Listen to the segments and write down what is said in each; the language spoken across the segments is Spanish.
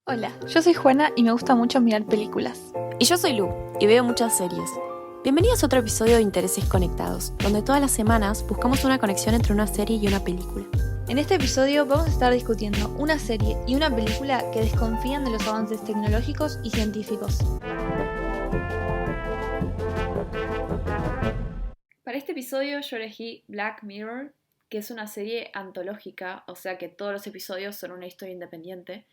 Hola, yo soy Juana y me gusta mucho mirar películas. Y yo soy Lu, y veo muchas series. Bienvenidos a otro episodio de Intereses Conectados, donde todas las semanas buscamos una conexión entre una serie y una película. En este episodio vamos a estar discutiendo una serie y una película que desconfían de los avances tecnológicos y científicos. Para este episodio yo elegí Black Mirror, que es una serie antológica, o sea que todos los episodios son una historia independiente.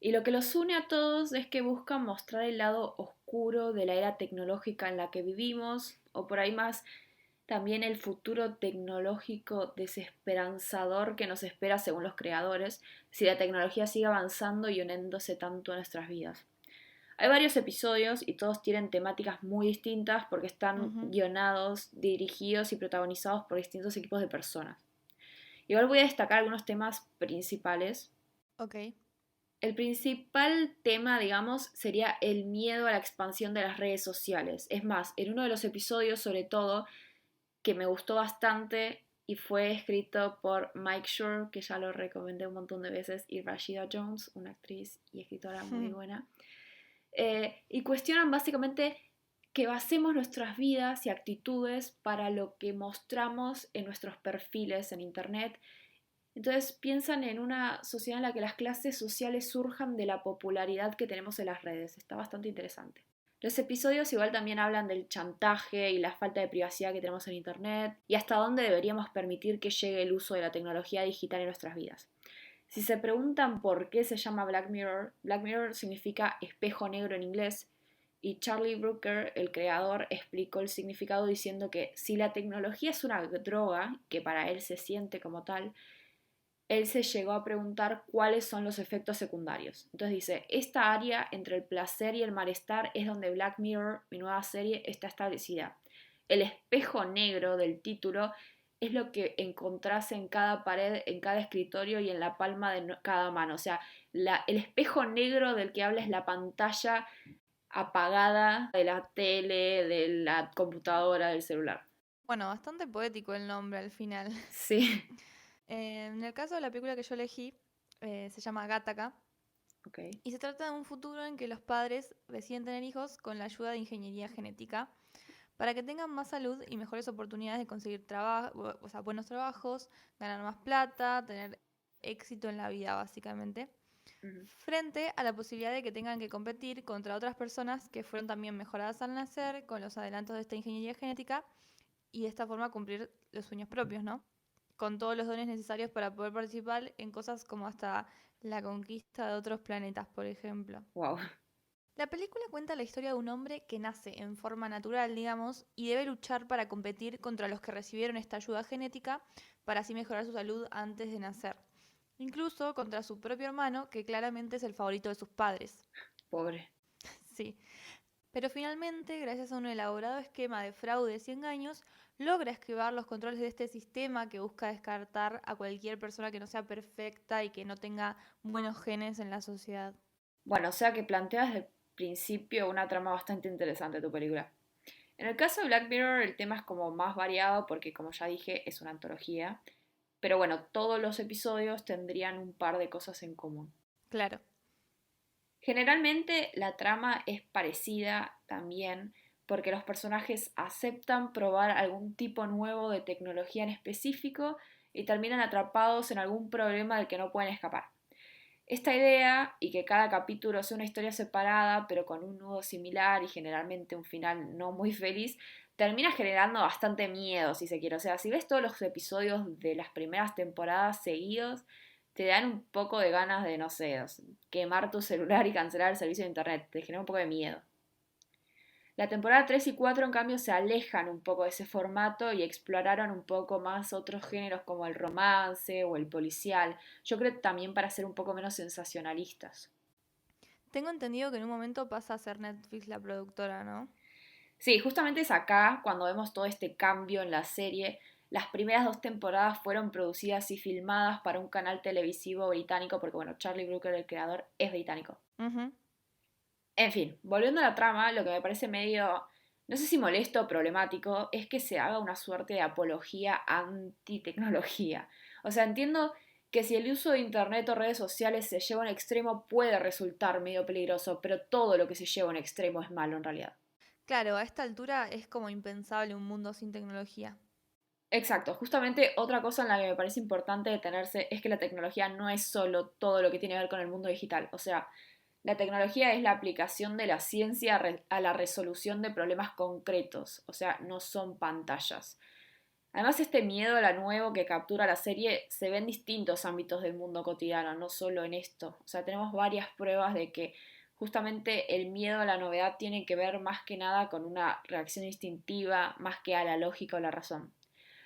Y lo que los une a todos es que buscan mostrar el lado oscuro de la era tecnológica en la que vivimos, o por ahí más también el futuro tecnológico desesperanzador que nos espera según los creadores, si la tecnología sigue avanzando y uniéndose tanto a nuestras vidas. Hay varios episodios y todos tienen temáticas muy distintas porque están guionados, dirigidos y protagonizados por distintos equipos de personas. Igual voy a destacar algunos temas principales. Ok. El principal tema, digamos, sería el miedo a la expansión de las redes sociales. Es más, en uno de los episodios, sobre todo, que me gustó bastante y fue escrito por Mike Schur, que ya lo recomendé un montón de veces, y Rashida Jones, una actriz y escritora muy buena. Y cuestionan básicamente que basemos nuestras vidas y actitudes para lo que mostramos en nuestros perfiles en Internet. Entonces piensan en una sociedad en la que las clases sociales surjan de la popularidad que tenemos en las redes. Está bastante interesante. Los episodios igual también hablan del chantaje y la falta de privacidad que tenemos en Internet y hasta dónde deberíamos permitir que llegue el uso de la tecnología digital en nuestras vidas. Si se preguntan por qué se llama Black Mirror significa espejo negro en inglés y Charlie Brooker, el creador, explicó el significado diciendo que si la tecnología es una droga, que para él se siente como tal, él se llegó a preguntar cuáles son los efectos secundarios. Entonces dice, esta área entre el placer y el malestar es donde Black Mirror, mi nueva serie, está establecida. El espejo negro del título es lo que encontrás en cada pared, en cada escritorio y en la palma de cada mano. O sea, el espejo negro del que habla es la pantalla apagada de la tele, de la computadora, del celular. Bueno, bastante poético el nombre al final. Sí. En el caso de la película que yo elegí, se llama Gattaca Okay. y se trata de un futuro en que los padres deciden tener hijos con la ayuda de ingeniería genética para que tengan más salud y mejores oportunidades de conseguir trabajo, o sea, buenos trabajos, ganar más plata, tener éxito en la vida básicamente, Uh-huh. frente a la posibilidad de que tengan que competir contra otras personas que fueron también mejoradas al nacer con los adelantos de esta ingeniería genética y de esta forma cumplir los sueños propios, ¿no? Con todos los dones necesarios para poder participar en cosas como hasta la conquista de otros planetas, por ejemplo. Wow. La película cuenta la historia de un hombre que nace en forma natural, digamos, y debe luchar para competir contra los que recibieron esta ayuda genética para así mejorar su salud antes de nacer. Incluso contra su propio hermano, que claramente es el favorito de sus padres. Pobre. Sí. Pero finalmente, gracias a un elaborado esquema de fraudes y engaños, logra esquivar los controles de este sistema que busca descartar a cualquier persona que no sea perfecta y que no tenga buenos genes en la sociedad. Bueno, o sea que planteas desde el principio una trama bastante interesante tu película. En el caso de Black Mirror el tema es como más variado porque como ya dije es una antología, pero bueno, todos los episodios tendrían un par de cosas en común. Claro. Generalmente la trama es parecida también porque los personajes aceptan probar algún tipo nuevo de tecnología en específico y terminan atrapados en algún problema del que no pueden escapar. Esta idea, y que cada capítulo sea una historia separada, pero con un nudo similar y generalmente un final no muy feliz, termina generando bastante miedo, si se quiere. O sea, si ves todos los episodios de las primeras temporadas seguidos, te dan un poco de ganas de, no sé, quemar tu celular y cancelar el servicio de internet. Te genera un poco de miedo. La temporada 3 y 4 en cambio se alejan un poco de ese formato y exploraron un poco más otros géneros como el romance o el policial. Yo creo también para ser un poco menos sensacionalistas. Tengo entendido que en un momento pasa a ser Netflix la productora, ¿no? Sí, justamente es acá cuando vemos todo este cambio en la serie. Las primeras dos temporadas fueron producidas y filmadas para un canal televisivo británico, porque bueno, Charlie Brooker, el creador, es británico. Uh-huh. En fin, volviendo a la trama, lo que me parece medio, no sé si molesto o problemático, es que se haga una suerte de apología anti-tecnología. O sea, entiendo que si el uso de internet o redes sociales se lleva a un extremo puede resultar medio peligroso, pero todo lo que se lleva a un extremo es malo en realidad. Claro, a esta altura es como impensable un mundo sin tecnología. Exacto, justamente otra cosa en la que me parece importante detenerse es que la tecnología no es solo todo lo que tiene que ver con el mundo digital, o sea, la tecnología es la aplicación de la ciencia a la resolución de problemas concretos, o sea, no son pantallas. Además, este miedo a lo nuevo que captura la serie se ve en distintos ámbitos del mundo cotidiano, no solo en esto. O sea, tenemos varias pruebas de que justamente el miedo a la novedad tiene que ver más que nada con una reacción instintiva, más que a la lógica o la razón.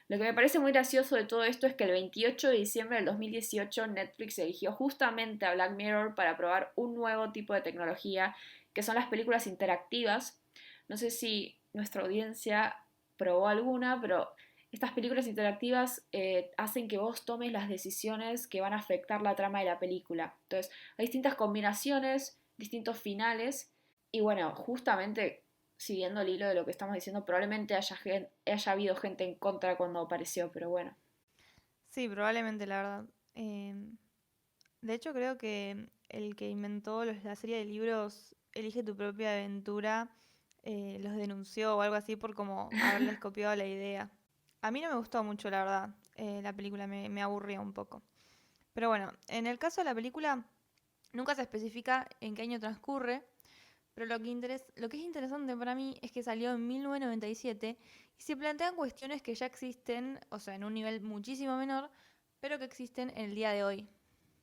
Lo que me parece muy gracioso de todo esto es que el 28 de diciembre del 2018 Netflix eligió justamente a Black Mirror para probar un nuevo tipo de tecnología, que son las películas interactivas. No sé si nuestra audiencia probó alguna, pero estas películas interactivas hacen que vos tomes las decisiones que van a afectar la trama de la película. Entonces, hay distintas combinaciones, distintos finales, y bueno, justamente siguiendo el hilo de lo que estamos diciendo, probablemente haya habido gente en contra cuando apareció, pero bueno. Sí, probablemente, la verdad. De hecho, creo que el que inventó la serie de libros Elige tu propia aventura los denunció o algo así por como haberles copiado la idea. A mí no me gustó mucho, la verdad. La película me aburría un poco. Pero bueno, en el caso de la película, nunca se especifica en qué año transcurre, pero lo que es interesante para mí es que salió en 1997 y se plantean cuestiones que ya existen, o sea, en un nivel muchísimo menor, pero que existen en el día de hoy.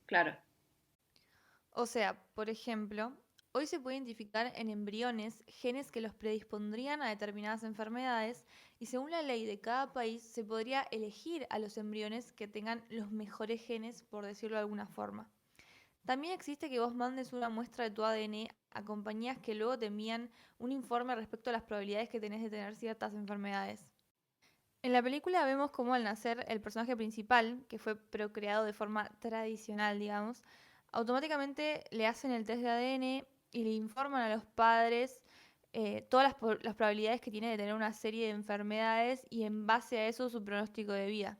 Claro, O sea, por ejemplo, hoy se puede identificar en embriones genes que los predispondrían a determinadas enfermedades y según la ley de cada país se podría elegir a los embriones que tengan los mejores genes, por decirlo de alguna forma. También existe que vos mandes una muestra de tu ADN a compañías que luego te envían un informe respecto a las probabilidades que tenés de tener ciertas enfermedades. En la película vemos cómo al nacer el personaje principal, que fue procreado de forma tradicional, digamos, automáticamente le hacen el test de ADN y le informan a los padres todas las probabilidades que tiene de tener una serie de enfermedades y en base a eso su pronóstico de vida.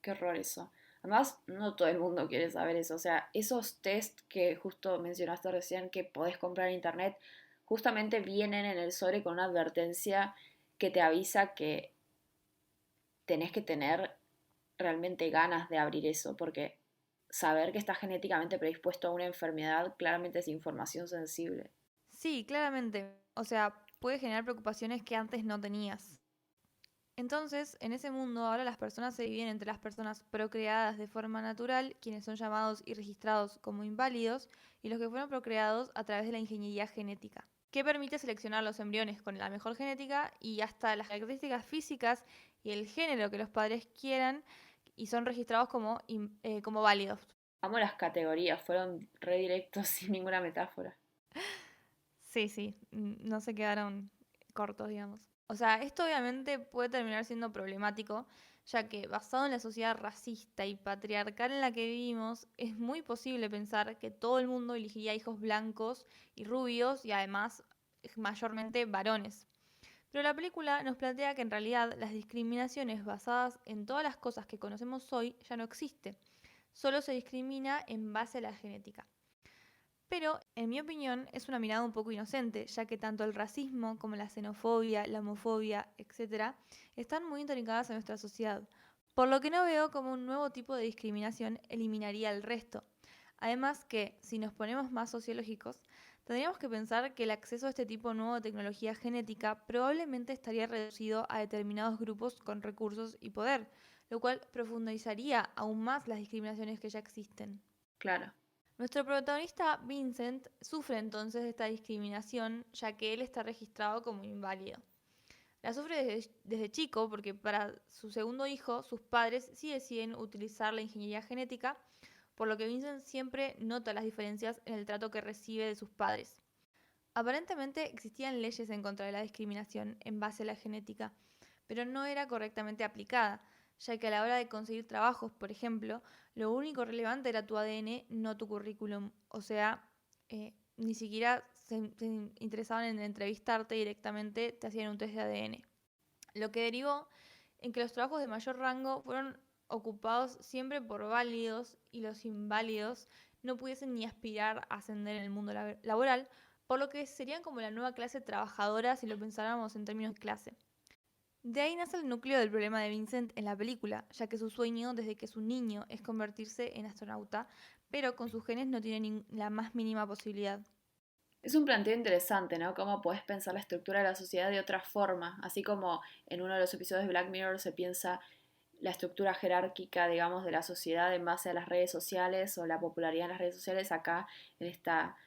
qué horror eso. Además, no todo el mundo quiere saber eso. O sea, esos test que justo mencionaste recién que podés comprar en internet, justamente vienen en el sobre con una advertencia que te avisa que tenés que tener realmente ganas de abrir eso, porque saber que estás genéticamente predispuesto a una enfermedad claramente es información sensible. Sí, claramente. O sea, puede generar preocupaciones que antes no tenías. Entonces, en ese mundo ahora las personas se dividen entre las personas procreadas de forma natural, quienes son llamados y registrados como inválidos, y los que fueron procreados a través de la ingeniería genética, que permite seleccionar los embriones con la mejor genética y hasta las características físicas y el género que los padres quieran y son registrados como válidos. Amo las categorías, fueron redirectos sin ninguna metáfora. Sí, sí, no se quedaron cortos, digamos. O sea, esto obviamente puede terminar siendo problemático, ya que basado en la sociedad racista y patriarcal en la que vivimos, es muy posible pensar que todo el mundo elegiría hijos blancos y rubios y además mayormente varones. Pero la película nos plantea que en realidad las discriminaciones basadas en todas las cosas que conocemos hoy ya no existen. Solo se discrimina en base a la genética. Pero, en mi opinión, es una mirada un poco inocente, ya que tanto el racismo como la xenofobia, la homofobia, etc., están muy intrincadas en nuestra sociedad, por lo que no veo como un nuevo tipo de discriminación eliminaría el resto. Además que, si nos ponemos más sociológicos, tendríamos que pensar que el acceso a este tipo nuevo de tecnología genética probablemente estaría reducido a determinados grupos con recursos y poder, lo cual profundizaría aún más las discriminaciones que ya existen. Claro. Nuestro protagonista, Vincent, sufre entonces de esta discriminación, ya que él está registrado como inválido. La sufre desde chico porque para su segundo hijo sus padres sí deciden utilizar la ingeniería genética, por lo que Vincent siempre nota las diferencias en el trato que recibe de sus padres. Aparentemente existían leyes en contra de la discriminación en base a la genética, pero no era correctamente aplicada, ya que a la hora de conseguir trabajos, por ejemplo, lo único relevante era tu ADN, no tu currículum. O sea, ni siquiera se interesaban en entrevistarte directamente, te hacían un test de ADN. Lo que derivó en que los trabajos de mayor rango fueron ocupados siempre por válidos y los inválidos no pudiesen ni aspirar a ascender en el mundo laboral, por lo que serían como la nueva clase trabajadora si lo pensáramos en términos de clase. De ahí nace el núcleo del problema de Vincent en la película, ya que su sueño desde que es un niño es convertirse en astronauta, pero con sus genes no tiene la más mínima posibilidad. Es un planteo interesante, ¿no? Cómo podés pensar la estructura de la sociedad de otra forma, así como en uno de los episodios de Black Mirror se piensa la estructura jerárquica, digamos, de la sociedad en base a las redes sociales o la popularidad en las redes sociales, acá en esta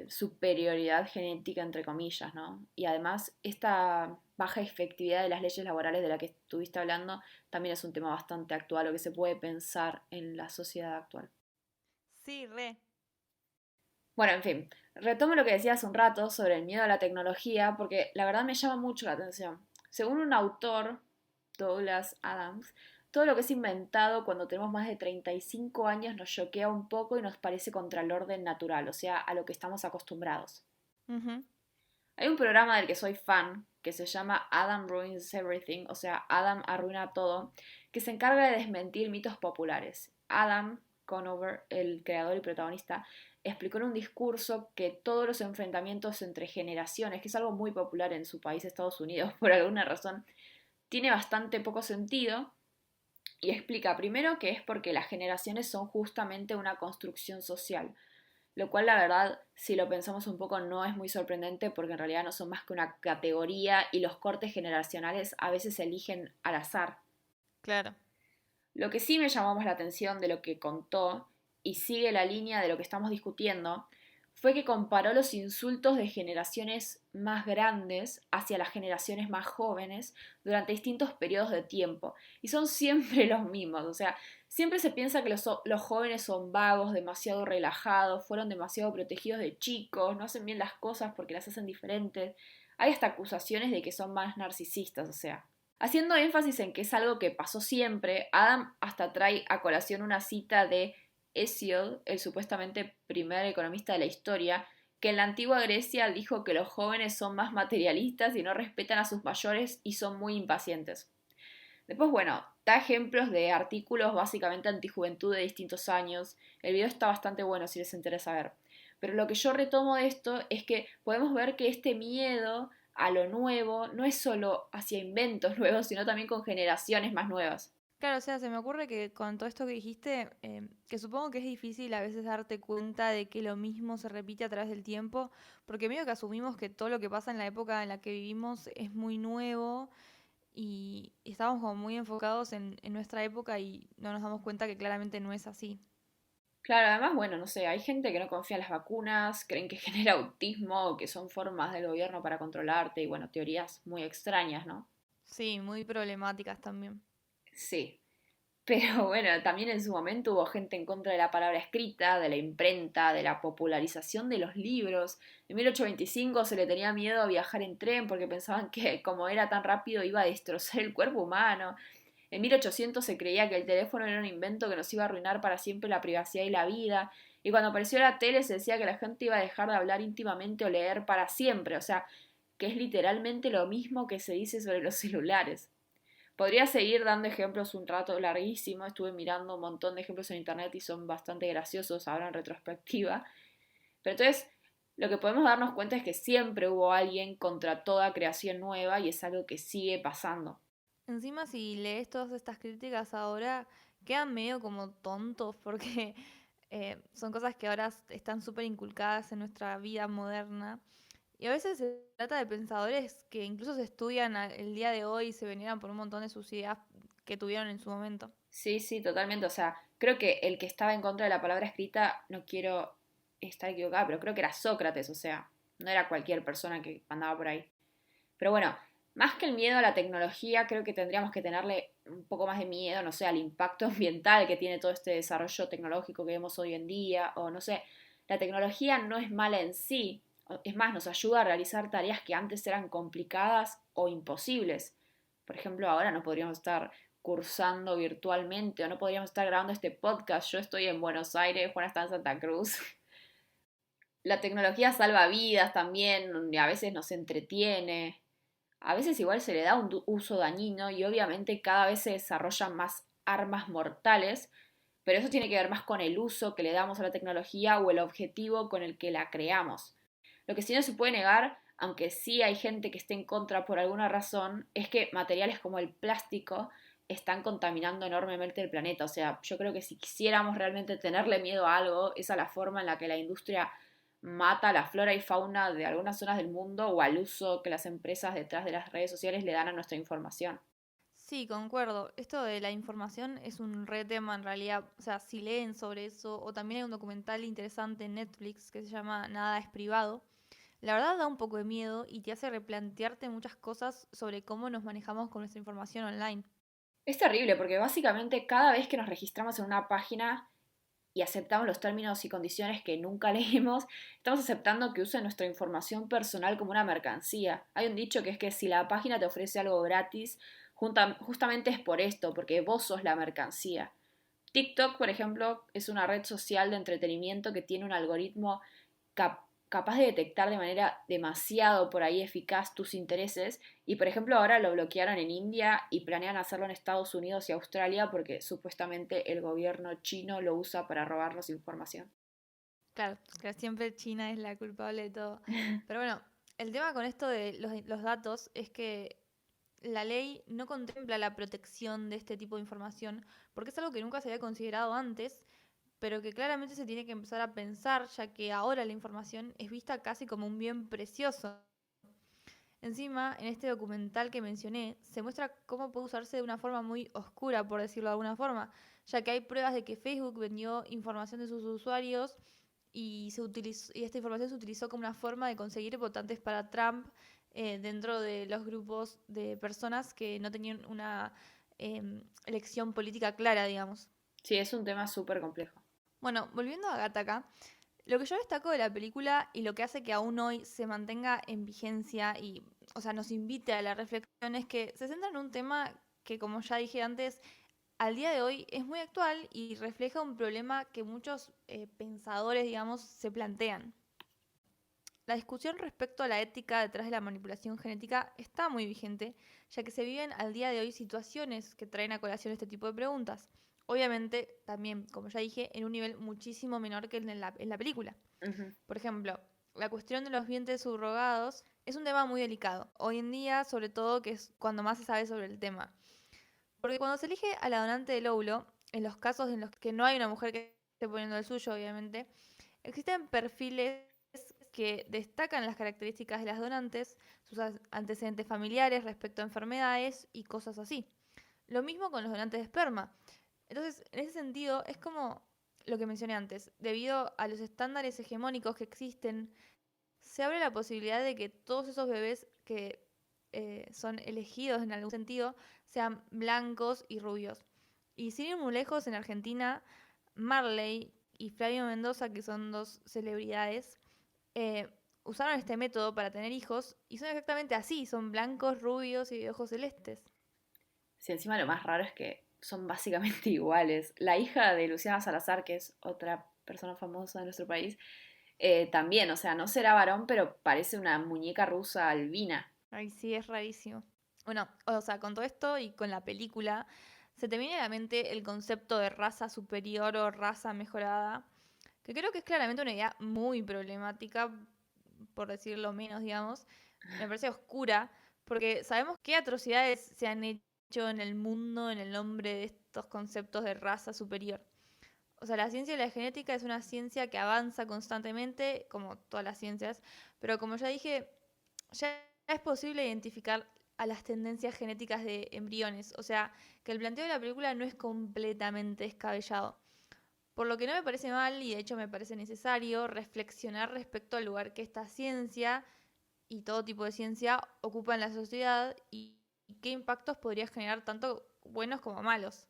superioridad genética, entre comillas, ¿no? Y además, esta baja efectividad de las leyes laborales de la que estuviste hablando también es un tema bastante actual o que se puede pensar en la sociedad actual. Sí, re. Bueno, en fin, retomo lo que decía hace un rato sobre el miedo a la tecnología, porque la verdad me llama mucho la atención. Según un autor, Douglas Adams, todo lo que es inventado cuando tenemos más de 35 años nos choquea un poco y nos parece contra el orden natural, o sea, a lo que estamos acostumbrados. Ujú. Hay un programa del que soy fan, que se llama Adam Ruins Everything, o sea, Adam arruina todo, que se encarga de desmentir mitos populares. Adam Conover, el creador y protagonista, explicó en un discurso que todos los enfrentamientos entre generaciones, que es algo muy popular en su país, Estados Unidos, por alguna razón, tiene bastante poco sentido y explica primero que es porque las generaciones son justamente una construcción social, lo cual la verdad, si lo pensamos un poco, no es muy sorprendente porque en realidad no son más que una categoría y los cortes generacionales a veces se eligen al azar. Claro. Lo que sí me llamó más la atención de lo que contó, y sigue la línea de lo que estamos discutiendo, fue que comparó los insultos de generaciones más grandes hacia las generaciones más jóvenes durante distintos periodos de tiempo. Y son siempre los mismos, o sea, siempre se piensa que los jóvenes son vagos, demasiado relajados, fueron demasiado protegidos de chicos, no hacen bien las cosas porque las hacen diferentes. Hay hasta acusaciones de que son más narcisistas, o sea. Haciendo énfasis en que es algo que pasó siempre, Adam hasta trae a colación una cita de Hesiod, el supuestamente primer economista de la historia, que en la antigua Grecia dijo que los jóvenes son más materialistas y no respetan a sus mayores y son muy impacientes. Después, bueno, da ejemplos de artículos básicamente antijuventud de distintos años. El video está bastante bueno si les interesa ver. Pero lo que yo retomo de esto es que podemos ver que este miedo a lo nuevo no es solo hacia inventos nuevos, sino también con generaciones más nuevas. Claro, o sea, se me ocurre que con todo esto que dijiste, que supongo que es difícil a veces darte cuenta de que lo mismo se repite a través del tiempo, porque medio que asumimos que todo lo que pasa en la época en la que vivimos es muy nuevo y estamos como muy enfocados en nuestra época y no nos damos cuenta que claramente no es así. Claro, además, bueno, no sé, hay gente que no confía en las vacunas, creen que genera autismo o que son formas del gobierno para controlarte y bueno, teorías muy extrañas, ¿no? Sí, muy problemáticas también. Sí, pero bueno, también en su momento hubo gente en contra de la palabra escrita, de la imprenta, de la popularización de los libros. En 1825 se le tenía miedo a viajar en tren porque pensaban que como era tan rápido iba a destrozar el cuerpo humano. En 1800 se creía que el teléfono era un invento que nos iba a arruinar para siempre la privacidad y la vida. Y cuando apareció la tele se decía que la gente iba a dejar de hablar íntimamente o leer para siempre. O sea, que es literalmente lo mismo que se dice sobre los celulares. Podría seguir dando ejemplos un rato larguísimo, estuve mirando un montón de ejemplos en internet y son bastante graciosos ahora en retrospectiva. Pero entonces, lo que podemos darnos cuenta es que siempre hubo alguien contra toda creación nueva y es algo que sigue pasando. Encima, si lees todas estas críticas ahora, quedan medio como tontos porque son cosas que ahora están súper inculcadas en nuestra vida moderna. Y a veces se trata de pensadores que incluso se estudian el día de hoy y se veneran por un montón de sus ideas que tuvieron en su momento. Sí, sí, totalmente. O sea, creo que el que estaba en contra de la palabra escrita, no quiero estar equivocada, pero creo que era Sócrates, o sea, no era cualquier persona que andaba por ahí. Pero bueno, más que el miedo a la tecnología, creo que tendríamos que tenerle un poco más de miedo, no sé, al impacto ambiental que tiene todo este desarrollo tecnológico que vemos hoy en día, o no sé, la tecnología no es mala en sí, es más, nos ayuda a realizar tareas que antes eran complicadas o imposibles. Por ejemplo, ahora no podríamos estar cursando virtualmente o no podríamos estar grabando este podcast. Yo estoy en Buenos Aires, Juana está en Santa Cruz. La tecnología salva vidas también, a veces nos entretiene, a veces igual se le da un uso dañino y obviamente cada vez se desarrollan más armas mortales, pero eso tiene que ver más con el uso que le damos a la tecnología o el objetivo con el que la creamos. Lo que sí no se puede negar, aunque sí hay gente que esté en contra por alguna razón, es que materiales como el plástico están contaminando enormemente el planeta. O sea, yo creo que si quisiéramos realmente tenerle miedo a algo, es a la forma en la que la industria mata la flora y fauna de algunas zonas del mundo o al uso que las empresas detrás de las redes sociales le dan a nuestra información. Sí, concuerdo. Esto de la información es un re tema en realidad. O sea, si leen sobre eso, o también hay un documental interesante en Netflix que se llama Nada es privado. La verdad da un poco de miedo y te hace replantearte muchas cosas sobre cómo nos manejamos con nuestra información online. Es terrible porque básicamente cada vez que nos registramos en una página y aceptamos los términos y condiciones que nunca leímos, estamos aceptando que usen nuestra información personal como una mercancía. Hay un dicho que es que si la página te ofrece algo gratis, justamente es por esto, porque vos sos la mercancía. TikTok, por ejemplo, es una red social de entretenimiento que tiene un algoritmo capaz de detectar de manera demasiado por ahí eficaz tus intereses y por ejemplo ahora lo bloquearon en India y planean hacerlo en Estados Unidos y Australia porque supuestamente el gobierno chino lo usa para robarnos información. Claro, que siempre China es la culpable de todo. Pero bueno, el tema con esto de los datos es que la ley no contempla la protección de este tipo de información porque es algo que nunca se había considerado antes, pero que claramente se tiene que empezar a pensar ya que ahora la información es vista casi como un bien precioso. Encima, en este documental que mencioné, se muestra cómo puede usarse de una forma muy oscura, por decirlo de alguna forma, ya que hay pruebas de que Facebook vendió información de sus usuarios y esta información se utilizó como una forma de conseguir votantes para Trump dentro de los grupos de personas que no tenían una elección política clara, digamos. Sí, es un tema súper complejo. Bueno, volviendo a Gattaca, lo que yo destaco de la película y lo que hace que aún hoy se mantenga en vigencia y, o sea, nos invite a la reflexión es que se centra en un tema que, como ya dije antes, al día de hoy es muy actual y refleja un problema que muchos pensadores, digamos, se plantean. La discusión respecto a la ética detrás de la manipulación genética está muy vigente, ya que se viven al día de hoy situaciones que traen a colación este tipo de preguntas. Obviamente, también, como ya dije, en un nivel muchísimo menor que en la película. Ujú. Por ejemplo, la cuestión de los vientres subrogados es un tema muy delicado. Hoy en día, sobre todo, que es cuando más se sabe sobre el tema. Porque cuando se elige a la donante del óvulo, en los casos en los que no hay una mujer que esté poniendo el suyo, obviamente, existen perfiles que destacan las características de las donantes, sus antecedentes familiares respecto a enfermedades y cosas así. Lo mismo con los donantes de esperma. Entonces, en ese sentido, es como lo que mencioné antes. Debido a los estándares hegemónicos que existen, se abre la posibilidad de que todos esos bebés que son elegidos en algún sentido sean blancos y rubios. Y sin ir muy lejos, en Argentina, Marley y Flavio Mendoza, que son dos celebridades, eh, usaron este método para tener hijos y son exactamente así, son blancos, rubios y de ojos celestes. Sí, encima lo más raro es que son básicamente iguales. La hija de Luciana Salazar, que es otra persona famosa de nuestro país, también, o sea, no será varón, pero parece una muñeca rusa albina. Ay, sí, es rarísimo. Bueno, o sea, con todo esto y con la película, se te viene a la mente el concepto de raza superior o raza mejorada, que creo que es claramente una idea muy problemática, por decirlo menos, digamos. Me parece oscura, porque sabemos qué atrocidades se han hecho en el mundo en el nombre de estos conceptos de raza superior. O sea, la ciencia de la genética es una ciencia que avanza constantemente, como todas las ciencias, pero como ya dije, ya es posible identificar a las tendencias genéticas de embriones. O sea, que el planteo de la película no es completamente descabellado. Por lo que no me parece mal y de hecho me parece necesario reflexionar respecto al lugar que esta ciencia y todo tipo de ciencia ocupa en la sociedad y qué impactos podría generar tanto buenos como malos.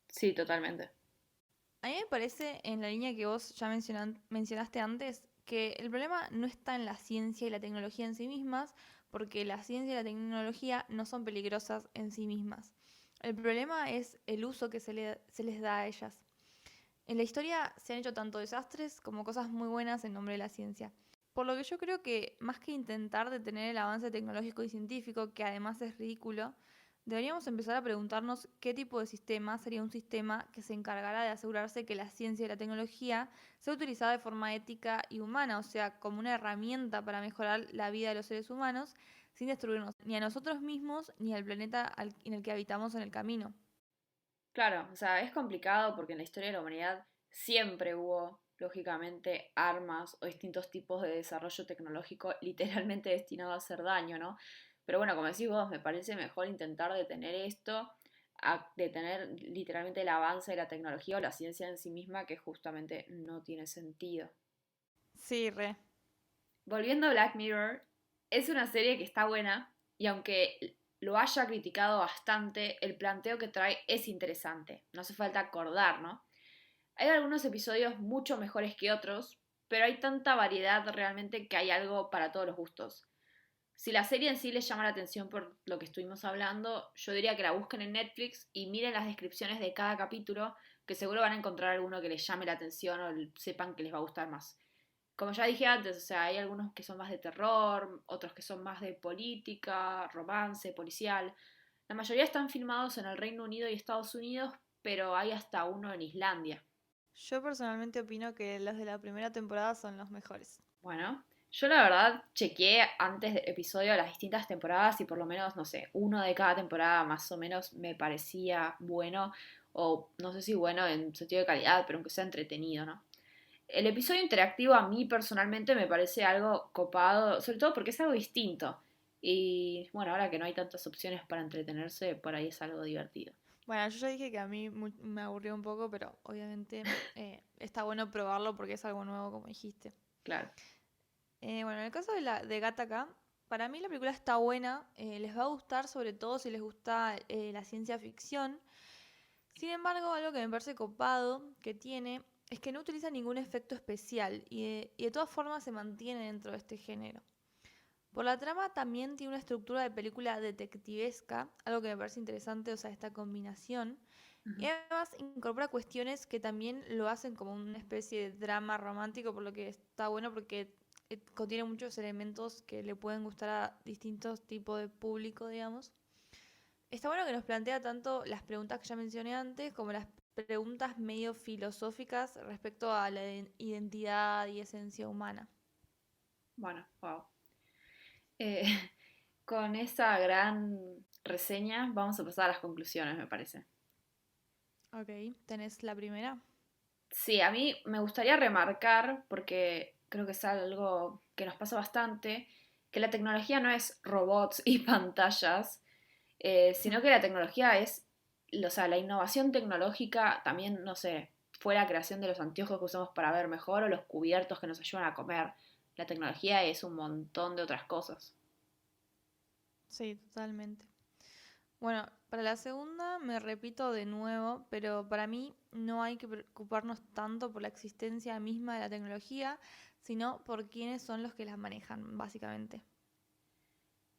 Sí, totalmente. A mí me parece, en la línea que vos ya mencionaste antes, que el problema no está en la ciencia y la tecnología en sí mismas, porque la ciencia y la tecnología no son peligrosas en sí mismas. El problema es el uso que se les da a ellas. En la historia se han hecho tanto desastres como cosas muy buenas en nombre de la ciencia. Por lo que yo creo que más que intentar detener el avance tecnológico y científico, que además es ridículo, Deberíamos empezar a preguntarnos qué tipo de sistema sería un sistema que se encargará de asegurarse que la ciencia y la tecnología sea utilizada de forma ética y humana, o sea, como una herramienta para mejorar la vida de los seres humanos sin destruirnos ni a nosotros mismos ni al planeta en el que habitamos en el camino. Claro, o sea, es complicado porque en la historia de la humanidad siempre hubo, lógicamente, armas o distintos tipos de desarrollo tecnológico literalmente destinado a hacer daño, ¿no? Pero bueno, como decís vos, me parece mejor intentar detener esto a detener literalmente el avance de la tecnología o la ciencia en sí misma, que justamente no tiene sentido. Sí, re. Volviendo a Black Mirror, es una serie que está buena y aunque lo haya criticado bastante, el planteo que trae es interesante. No hace falta acordar, ¿no? Hay algunos episodios mucho mejores que otros, pero hay tanta variedad realmente que hay algo para todos los gustos. Si la serie en sí les llama la atención por lo que estuvimos hablando, yo diría que la busquen en Netflix y miren las descripciones de cada capítulo, que seguro van a encontrar alguno que les llame la atención o sepan que les va a gustar más. Como ya dije antes, o sea, hay algunos que son más de terror, otros que son más de política, romance, policial. La mayoría están filmados en el Reino Unido y Estados Unidos, pero hay hasta uno en Islandia. Yo personalmente opino que los de la primera temporada son los mejores. Bueno, yo la verdad chequeé antes del episodio las distintas temporadas y por lo menos, no sé, uno de cada temporada más o menos me parecía bueno, o no sé si bueno en sentido de calidad, pero aunque sea entretenido, ¿no? El episodio interactivo a mí personalmente me parece algo copado, sobre todo porque es algo distinto. Y bueno, ahora que no hay tantas opciones para entretenerse, por ahí es algo divertido. Bueno, yo ya dije que a mí me aburrió un poco, pero obviamente está bueno probarlo porque es algo nuevo, como dijiste. Claro. Bueno, en el caso de Gattaca, para mí la película está buena, les va a gustar sobre todo si les gusta la ciencia ficción. Sin embargo, algo que me parece copado que tiene es que no utiliza ningún efecto especial y de todas formas se mantiene dentro de este género. Por la trama también tiene una estructura de película detectivesca, algo que me parece interesante, o sea, esta combinación. Y Ujú. además incorpora cuestiones que también lo hacen como una especie de drama romántico, por lo que está bueno porque contiene muchos elementos que le pueden gustar a distintos tipos de público, digamos. Está bueno que nos plantea tanto las preguntas que ya mencioné antes como las preguntas medio filosóficas respecto a la identidad y esencia humana. Bueno, wow. Eh, con esa gran reseña vamos a pasar a las conclusiones, me parece. Ok, ¿tenés la primera? Sí, a mí me gustaría remarcar, porque creo que es algo que nos pasa bastante, que la tecnología no es robots y pantallas, sino que la tecnología es, o sea, la innovación tecnológica también, no sé, fue la creación de los anteojos que usamos para ver mejor o los cubiertos que nos ayudan a comer. La tecnología es un montón de otras cosas. Sí, totalmente. Bueno, para la segunda me repito de nuevo, pero para mí no hay que preocuparnos tanto por la existencia misma de la tecnología, sino por quiénes son los que las manejan, básicamente.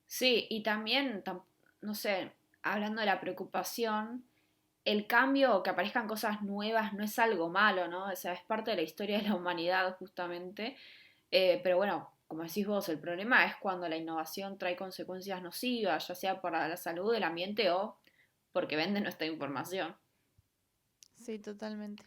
Sí, y también, no sé, hablando de la preocupación, el cambio o que aparezcan cosas nuevas no es algo malo, ¿no? O sea, es parte de la historia de la humanidad justamente. Pero bueno, como decís vos, el problema es cuando la innovación trae consecuencias nocivas, ya sea para la salud del ambiente o porque vende nuestra información. Sí, totalmente.